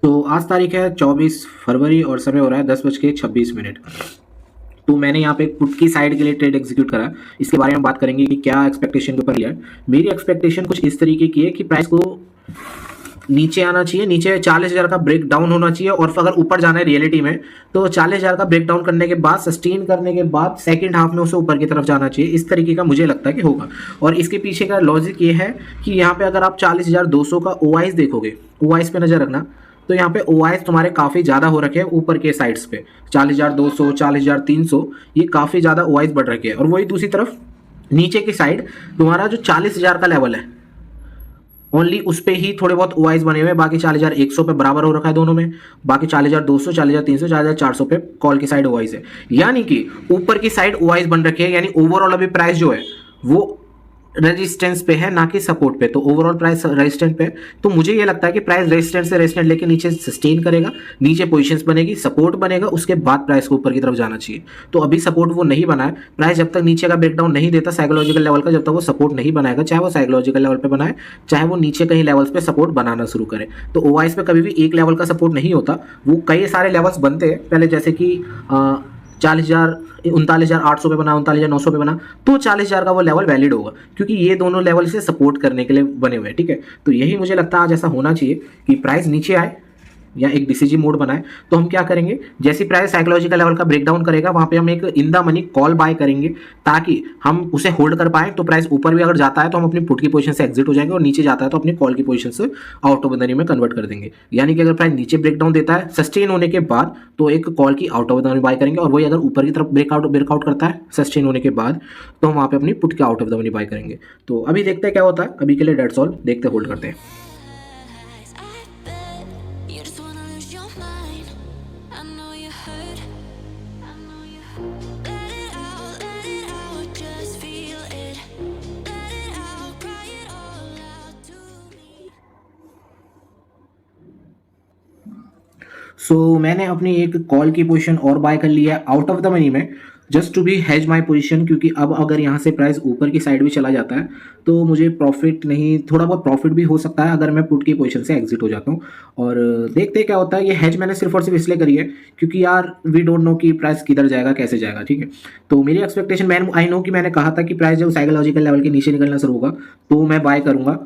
तो आज तारीख है 24 फरवरी और समय हो रहा है 10:26। तो मैंने यहाँ पे पुट की साइड के लिए ट्रेड एग्जीक्यूट करा। इसके बारे में बात करेंगे कि क्या एक्सपेक्टेशन के ऊपर लिया है। मेरी एक्सपेक्टेशन कुछ इस तरीके की है कि प्राइस को नीचे आना चाहिए, नीचे 40,000 का ब्रेक डाउन होना चाहिए, और अगर ऊपर जाना है रियलिटी में तो 40,000 का ब्रेक डाउन करने के बाद, सस्टेन करने के बाद सेकंड हाफ में उसे ऊपर की तरफ जाना चाहिए। इस तरीके का मुझे लगता है कि होगा। और इसके पीछे का लॉजिक ये है कि यहाँ पे अगर आप 40,200 का ओआईएस देखोगे, ओआईएस पे नजर रखना, तो यहाँ पे ओआईएस तुम्हारे काफ़ी ज़्यादा हो रखे हैं ऊपर के साइड्स पे। 40,200, 40,300, ये काफ़ी ज़्यादा ओआईएस बढ़ रखे हैं। और वही दूसरी तरफ नीचे की साइड तुम्हारा जो 40,000 का लेवल है, ओनली उस पे ही थोड़े बहुत ओआईएस बने हुए हैं। बाकी 40,100 पे बराबर हो रखा है दोनों में। बाकी 40,200, 40,300, 40,400 पे कॉल की साइड ओआईएस है। यानी कि ऊपर की साइड ओआईएस बन रखे हैं। यानी ओवरऑल अभी प्राइस जो है वो रेजिस्टेंस पे है, ना कि सपोर्ट पे। तो ओवरऑल प्राइस रेजिस्टेंस पे। तो मुझे ये लगता है कि प्राइस रेजिस्टेंस से रेजिस्टेंस लेके नीचे सस्टेन करेगा, नीचे पोजीशंस बनेगी, सपोर्ट बनेगा, उसके बाद प्राइस को ऊपर की तरफ जाना चाहिए। तो अभी सपोर्ट वो नहीं बना है। प्राइस जब तक नीचे का ब्रेकडाउन नहीं देता साइकोलॉजिकल लेवल का, जब तक वो सपोर्ट नहीं बनाएगा, चाहे वो साइकोलॉजिकल लेवल पे बनाए, चाहे वो नीचे कहीं लेवल्स पे सपोर्ट बनाना शुरू करे। तो ओआईएस पे कभी भी एक लेवल का सपोर्ट नहीं होता, वो कई सारे लेवल्स बनते हैं पहले, जैसे कि 40,000, 39,800 पे बना, 39,900 पे बना, तो 40,000 का वो लेवल वैलिड होगा, क्योंकि ये दोनों लेवल से सपोर्ट करने के लिए बने हुए हैं। ठीक है, तो यही मुझे लगता है आज ऐसा होना चाहिए कि प्राइस नीचे आए या एक डीसीजी मोड बनाए। तो हम क्या करेंगे, जैसी प्राइस साइकोलॉजिकल लेवल का ब्रेकडाउन करेगा, वहां पे हम एक in the money call buy करेंगे, ताकि हम उसे होल्ड कर पाए। तो प्राइस ऊपर भी अगर जाता है तो हम अपनी पुट की पोजीशन से एग्जिट हो जाएंगे, और नीचे जाता है तो अपनी कॉल की पोजीशन से आउट ऑफ द मनी में कन्वर्ट कर देंगे। यानी कि अगर प्राइस नीचे ब्रेकडाउन देता है सस्टेन होने के बाद, तो एक कॉल की out of the money by करेंगे, और वही अगर ऊपर की तरफ ब्रेकआउट करता है सस्टेन होने के बाद, तो हम वहां पे अपनी पुट की out of the money by करेंगे। तो अभी देखते हैं क्या होता है। अभी के लिए डेट्स ऑल, देखते होल्ड करते हैं। You just wanna lose your mind. I know you hurt. I know you hurt. Let it out, just feel it. Let it out, cry it all out to me. मैंने अपनी एक call की position और bye कर लिया है out of the money में, just to be hedge my position. क्योंकि अब अगर यहाँ से प्राइस ऊपर की साइड भी चला जाता है तो मुझे प्रॉफिट नहीं, थोड़ा बहुत प्रॉफिट भी हो सकता है अगर मैं पुट की पोजीशन से एग्जिट हो जाता हूँ। और देखते हैं क्या होता है। ये हैज मैंने सिर्फ और सिर्फ इसलिए करी है क्योंकि यार वी डोंट नो कि प्राइस किधर जाएगा, कैसे जाएगा। ठीक है, तो मेरी एक्सपेक्टेशन, मैं आई नो कि मैंने कहा था कि प्राइस जब साइकोलॉजिकल लेवल के नीचे निकलना शुरू होगा तो मैं बाय करूंगा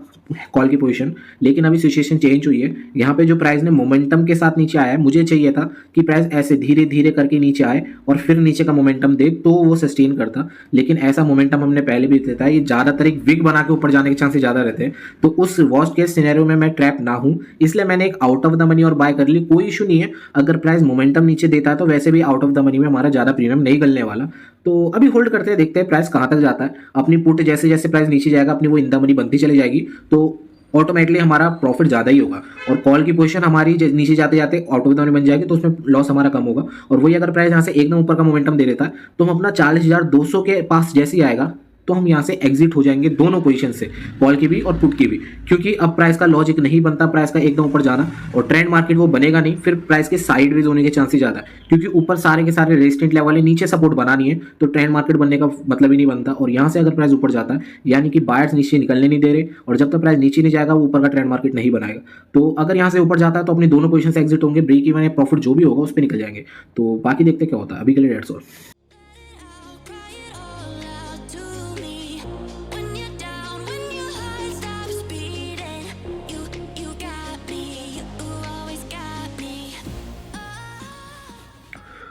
कॉल की पोजीशन। लेकिन अभी सिचुएशन चेंज हुई है। यहाँ पे जो प्राइस ने मोमेंटम के साथ नीचे आया है, मुझे चाहिए था कि प्राइस ऐसे धीरे धीरे करके नीचे आए और फिर नीचे का मोमेंटम दे तो वो सस्टेन करता। लेकिन ऐसा मोमेंटम हमने पहले भी देता है, ये ज़्यादातर एक विग बना के ऊपर जाने के चांसेस ज़्यादा रहते हैं। तो उस वर्स्ट केस सिनेरियो में मैं ट्रैप ना हूँ, इसलिए मैंने एक आउट ऑफ द मनी और बाय कर ली। कोई इशू नहीं है अगर प्राइस मोमेंटम नीचे देता है, तो वैसे भी आउट ऑफ द मनी में हमारा ज़्यादा प्रीमियम नहीं गलने वाला। तो अभी होल्ड करते हैं, देखते हैं प्राइस कहाँ तक जाता है। अपनी पुट जैसे जैसे प्राइस नीचे जाएगा अपनी वो इन द मनी बनती चली जाएगी, तो ऑटोमेटिकली हमारा प्रॉफिट ज़्यादा ही होगा। और कॉल की पोजीशन हमारी नीचे जाते जाते आउट ऑफ द मनी बन जाएगी, तो उसमें लॉस हमारा कम होगा। और वही अगर प्राइस यहाँ से एकदम ऊपर का मोमेंटम दे देता है, तो हम अपना 40,200 के पास जैसे ही आएगा तो हम यहाँ से एग्जिट हो जाएंगे दोनों पोजीशन से, कॉल की भी और पुट की भी। क्योंकि अब प्राइस का लॉजिक नहीं बनता प्राइस का एकदम ऊपर जाना, और ट्रेंड मार्केट वो बनेगा नहीं। फिर प्राइस के साइडवेज होने के चांसेस ज़्यादा है, क्योंकि ऊपर सारे के सारे रेजिस्टेंट लेवल है, नीचे सपोर्ट बनानी है, तो ट्रेंड मार्केट बनने का मतलब ही नहीं बनता। और यहाँ से अगर प्राइस ऊपर जाता है, यानी कि बायर्स नीचे निकलने नहीं दे रहे, और जब तक प्राइस नीचे नहीं जाएगा वो ऊपर का ट्रेंड मार्केट नहीं बनाएगा। तो अगर यहाँ से ऊपर जाता है तो अपनी दोनों पोजीशन से एग्जिट होंगे, ब्रेक इवन या प्रॉफिट जो भी होगा उस पर निकल जाएंगे। तो बाकी देखते क्या होता है। अभी के लिए that's all.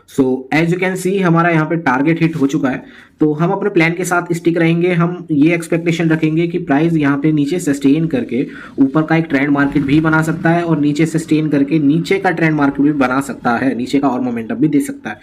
So as you can see हमारा यहाँ पे टारगेट हिट हो चुका है। तो हम अपने प्लान के साथ स्टिक रहेंगे। हम ये एक्सपेक्टेशन रखेंगे कि प्राइस यहाँ पे नीचे सस्टेन करके ऊपर का एक ट्रेंड मार्केट भी बना सकता है, और नीचे सस्टेन करके नीचे का ट्रेंड मार्केट भी बना सकता है, नीचे का और मोमेंटम भी दे सकता है।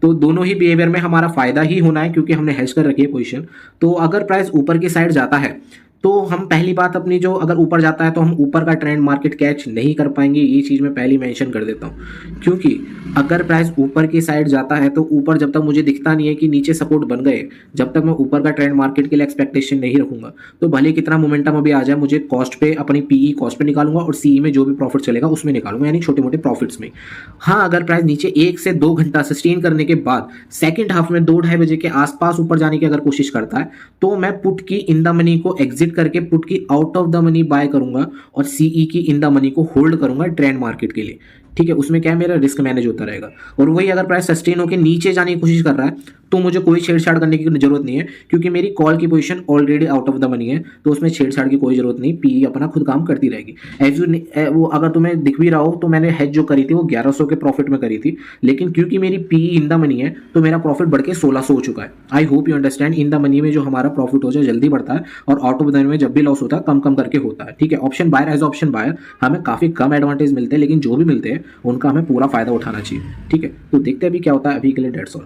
तो दोनों ही बिहेवियर में हमारा फायदा ही होना है, क्योंकि हमने हेज कर रखी है पोजीशन। तो अगर प्राइस ऊपर की साइड जाता है तो हम पहली बात अपनी, जो अगर ऊपर जाता है तो हम ऊपर का ट्रेंड मार्केट कैच नहीं कर पाएंगे। ये चीज़ मैं पहले मेंशन कर देता हूँ, क्योंकि अगर प्राइस ऊपर की साइड जाता है तो ऊपर जब तक मुझे दिखता नहीं है कि नीचे सपोर्ट बन गए, जब तक मैं ऊपर का ट्रेंड मार्केट के लिए एक्सपेक्टेशन नहीं रखूंगा, तो भले कितना मोमेंटम अभी आ जाए, मुझे कॉस्ट पे, अपनी पीई कॉस्ट पे निकालूंगा, और सीई में जो भी प्रॉफिट चलेगा उसमें निकालूंगा, यानी छोटे मोटे प्रॉफिट्स में। हाँ, अगर प्राइस नीचे 1 से 2 घंटा सस्टेन करने के बाद सेकेंड हाफ में 2-2:30 बजे के आसपास ऊपर जाने की अगर कोशिश करता है, तो मैं पुट की इन द मनी को एग्जिट क्लिक करके पुट की out of the money by करूंगा और सीई की इन द मनी को होल्ड करूंगा ट्रेंड मार्केट के लिए। ठीक है, उसमें क्या है, मेरा रिस्क मैनेज होता रहेगा। और वही अगर प्राइस सस्टेन होकर नीचे जाने की कोशिश कर रहा है तो मुझे कोई छेड़छाड़ करने की जरूरत नहीं है, क्योंकि मेरी कॉल की position already out of the money है, तो उसमें छेड़छाड़ की कोई जरूरत नहीं, पीई अपना खुद काम करती रहेगी। वो अगर तुम्हें दिख भी रहा हो तो मैंने हेज जो करी थी वो 1100 के प्रॉफिट में करी थी, लेकिन क्योंकि मेरी पीई इन द मनी है तो मेरा प्रॉफिट बढ़ के 1600 हो चुका है। I hope you understand, in the money में जो हमारा प्रॉफिट हो जाए जल्दी बढ़ता है और आउट ऑफ द मनी में जब भी लॉस होता है कम कम करके होता है। ठीक है, option buyer as option buyer हमें काफी कम एडवांटेज मिलते हैं, लेकिन जो भी मिलते हैं उनका हमें पूरा फायदा उठाना चाहिए। ठीक है, तो देखते हैं अभी क्या होता है। अभी के लिए that's all.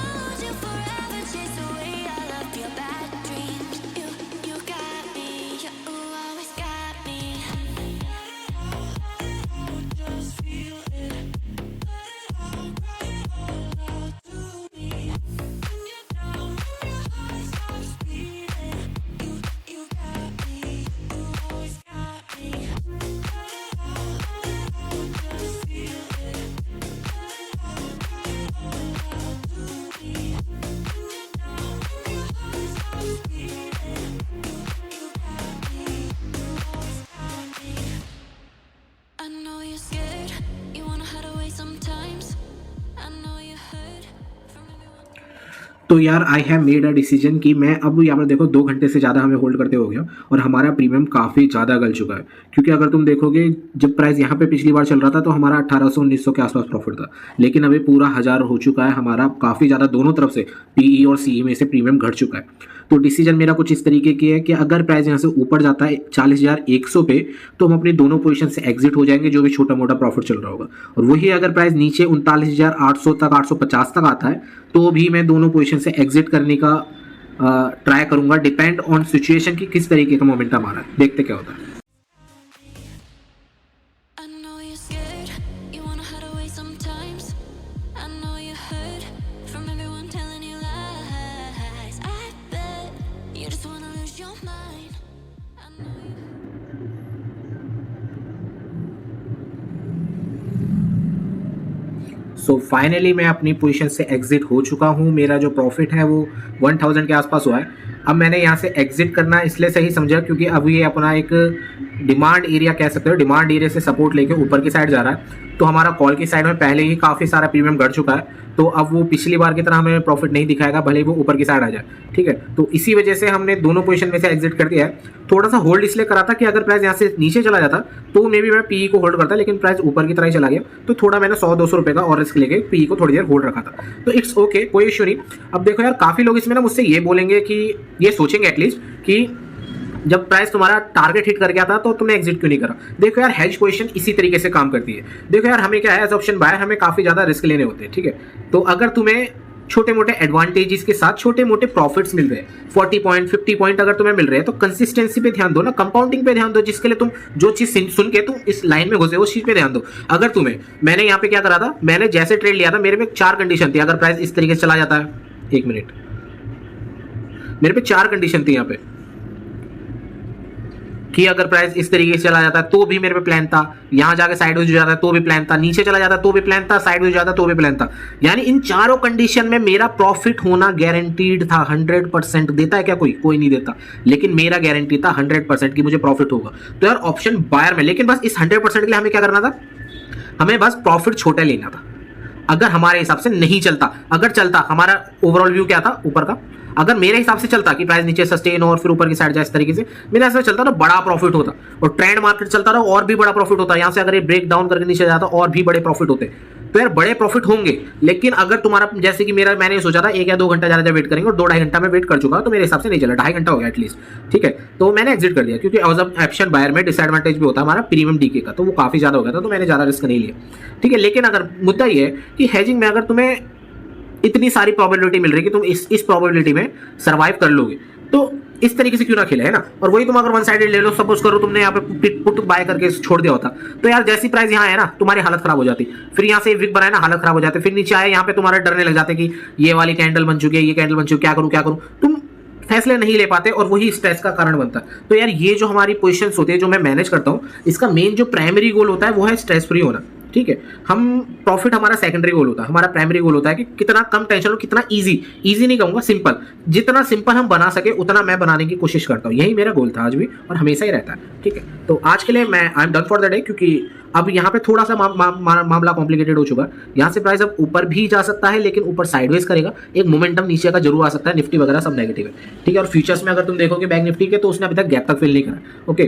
Lose you forever, chase away all of your bad dreams. You got me, you always got me. Just feel it. Let it all cry all out to me. When you're down, when your heart stops beating. You got me, you always got me. Let it all just feel it. Let it all cry all out to me. When you're down, when your heart stops beating. You got me, you always got me. I know you're scared, you wanna hide away sometimes. I know you hurt from everyone. तो यार I have made a decision कि मैं अब यहाँ पर देखो 2 घंटे से ज़्यादा हमें होल्ड करते हो गया और हमारा प्रीमियम काफ़ी ज़्यादा गल चुका है। क्योंकि अगर तुम देखोगे जब प्राइस यहाँ पे पिछली बार चल रहा था तो हमारा 1800-1900 के आसपास प्रॉफिट था, लेकिन अभी पूरा 1000 हो चुका है हमारा। काफ़ी ज़्यादा दोनों तरफ से पीई और सीई में से प्रीमियम घट चुका है। तो डिसीजन मेरा कुछ इस तरीके की है कि अगर प्राइस यहाँ से ऊपर जाता है 40,100 पे तो हम अपनी दोनों पोजीशन से एग्जिट हो जाएंगे, जो भी छोटा मोटा प्रॉफिट चल रहा होगा। और वही अगर प्राइस नीचे 39,800 तक 850 तक आता है तो भी मैं दोनों पोजीशन से एग्जिट करने का ट्राई करूंगा, डिपेंड ऑन सिचुएशन की किस तरीके का मोमेंटम आ रहा है। देखते क्या होता है। I know you're scared, you wanna hide away sometimes. I know you hurt from everyone telling you lies. I bet you just wanna lose your mind. I know you. So finally मैं अपनी position से exit हो चुका हूँ। मेरा जो profit है वो 1000 के आसपास हुआ है। अब मैंने यहाँ से एग्जिट करना इसलिए सही समझा क्योंकि अब ये अपना एक डिमांड एरिया कह सकते हो, डिमांड एरिया से सपोर्ट लेके ऊपर की साइड जा रहा है। तो हमारा कॉल की साइड में पहले ही काफ़ी सारा प्रीमियम घट चुका है, तो अब वो पिछली बार की तरह हमें प्रॉफिट नहीं दिखाएगा, भले ही वो ऊपर की साइड आ जाए। ठीक है, तो इसी वजह से हमने दोनों पोजीशन में से एग्जिट कर दिया है। थोड़ा सा होल्ड इसलिए करा था कि अगर प्राइस यहाँ से नीचे चला जाता तो मे बी मैं पीई को होल्ड करता, लेकिन प्राइस ऊपर की तरह ही चला गया तो थोड़ा मैंने 100-200 रुपये का और रिस्क लेके पीई को थोड़ी देर होल्ड रखा था। तो इट्स ओके, कोई इशू नहीं। अब देखो यार, काफ़ी लोग इसमें ना मुझसे ये बोलेंगे कि ये सोचेंगे एटलीस्ट कि जब प्राइस तुम्हारा टारगेट हिट कर गया था तो तुमने एग्जिट क्यों नहीं करा। देखो यार, हेज पोजीशन इसी ततरीके से काम करती है। देखो यार, हमें क्या है, एज ऑप्शन बायर हमें काफ़ी ज़्यादा रिस्क लेने होते हैं। ठीक है, तो अगर तुम्हें छोटे मोटे एडवांटेजेस के साथ छोटे मोटे प्रॉफिट्स मिल रहे हैं, 40 पॉइंट 50 पॉइंट अगर तुम्हें मिल रहे हैं, तो कंसिस्टेंसी पे ध्यान दो ना, कंपाउंडिंग पे ध्यान दो, जिसके लिए तुम जो चीज़ सुन के तुम इस लाइन में घुसे उस चीज़ पे ध्यान दो। अगर तुम्हें, मैंने यहाँ पे क्या करा था, मैंने जैसे ट्रेड लिया था मेरे में 4 कंडीशन थी। अगर प्राइस इस तरीके से चला जाता है, 1 मिनट, मेरे पे 4 कंडीशन थी यहाँ पे कि अगर प्राइस इस तरीके से चला जाता है तो भी मेरे पे प्लान था, यहां जाके साइडवेज हो जाता है तो भी प्लान था, नीचे चला जाता है तो भी प्लान था, साइडवेज हो जाता तो भी प्लान था। यानी इन चारों कंडीशन में मेरा प्रॉफिट होना गारंटीड था। 100% देता है क्या कोई नहीं देता, लेकिन मेरा गारंटी था 100% की मुझे प्रॉफिट होगा। तो यार ऑप्शन बायर में, लेकिन बस इस 100% के लिए हमें क्या करना था, हमें बस प्रॉफिट छोटा लेना था। अगर हमारे हिसाब से नहीं चलता, अगर चलता, हमारा ओवरऑल व्यू क्या था ऊपर का, अगर मेरे हिसाब से चलता कि प्राइस नीचे सस्टेन और फिर ऊपर की साइड जाए इस तरीके से, मेरे हिसाब से चलता तो बड़ा प्रॉफिट होता, और ट्रेंड मार्केट चलता रहा और भी बड़ा प्रॉफिट होता। यहाँ से अगर ये ब्रेक डाउन करके नीचे जाता और भी बड़े प्रॉफिट होते। तो यार बड़े प्रॉफिट होंगे, लेकिन अगर तुम्हारा जैसे कि मैंने सोचा था 1 या 2 घंटा ज़्यादा वेट करेंगे और 2-2.5 घंटा में वेट कर चुका, तो मेरे हिसाब से नहीं चला, 2.5 घंटा हो गया एटलीस्ट। ठीक है, तो मैंने एग्जिट कर दिया क्योंकि एज ऑप्शन बायर में डिसएडवांटेज भी होता है हमारा प्रीमियम डीके का, तो वो काफ़ी ज़्यादा हो गया था, तो मैंने ज़्यादा रिस्क नहीं लिया। ठीक है, लेकिन अगर मुद्दा ये है कि हेजिंग में अगर तुम्हें इतनी सारी प्रोबेबिलिटी मिल रही है कि तुम इस प्रोबेबिलिटी में सर्वाइव कर लोगे, तो इस तरीके से क्यों ना खेले, है ना। और वही तुम अगर वन साइडेड ले लो, सपोज करो तुमने यहाँ पे पुट बाय करके छोड़ दिया होता, तो यार जैसी प्राइस यहाँ है ना, तुम्हारी हालत खराब हो जाती। फिर यहाँ से विक बनाए ना, हालत खराब हो जाती। फिर नीचे आए यहाँ पे तुम्हारा डरने लग जाते कि ये वाली कैंडल बन चुकी है, ये कैंडल बन चुकी है, क्या करूँ। तुम फैसले नहीं ले पाते और वही स्ट्रेस का कारण बनता है। तो यार ये जो हमारी पोजीशंस होती है, जो मैं मैनेज करता हूँ, इसका मेन जो प्राइमरी गोल होता है वो है स्ट्रेस फ्री होना। ठीक है। हम प्रॉफिट हमारा सेकेंडरी गोल होता है, हमारा प्राइमरी गोल होता है कि कितना कम टेंशन हो, कितना इजी नहीं कहूँगा, सिंपल, जितना सिंपल हम बना सके उतना मैं बनाने की कोशिश करता हूँ। यही मेरा गोल था आज भी और हमेशा ही रहता है, ठीक है। तो आज के लिए मैं I am done for the day, क्योंकि अब यहाँ पे थोड़ा सा मामला कॉम्प्लिकेटेड हो चुका है। यहाँ से प्राइस अब ऊपर भी जा सकता है, लेकिन ऊपर साइडवेज करेगा, एक मोमेंटम नीचे का जरूर आ सकता है। निफ्टी वगैरह सब नेगेटिव है, ठीक है। और फ्यूचर्स में अगर तुम देखोगे बैंक निफ्टी के, तो उसने अभी तक गैप तक फिल नहीं करा, ओके।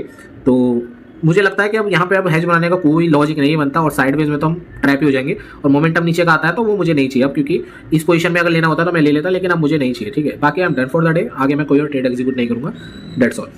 तो मुझे लगता है कि अब यहाँ पे अब हेज बनाने का कोई लॉजिक नहीं बनता, और साइडवेज में तो हम ट्रैप ही हो जाएंगे। और मोमेंटम नीचे का आता है तो वो मुझे नहीं चाहिए अब, क्योंकि इस पोजीशन में अगर लेना होता तो मैं ले लेता, लेकिन अब मुझे नहीं चाहिए, ठीक है। बाकी I am done for the day, आगे मैं कोई और ट्रेड एग्जीक्यूट नहीं करूँगा, दैट्स ऑल।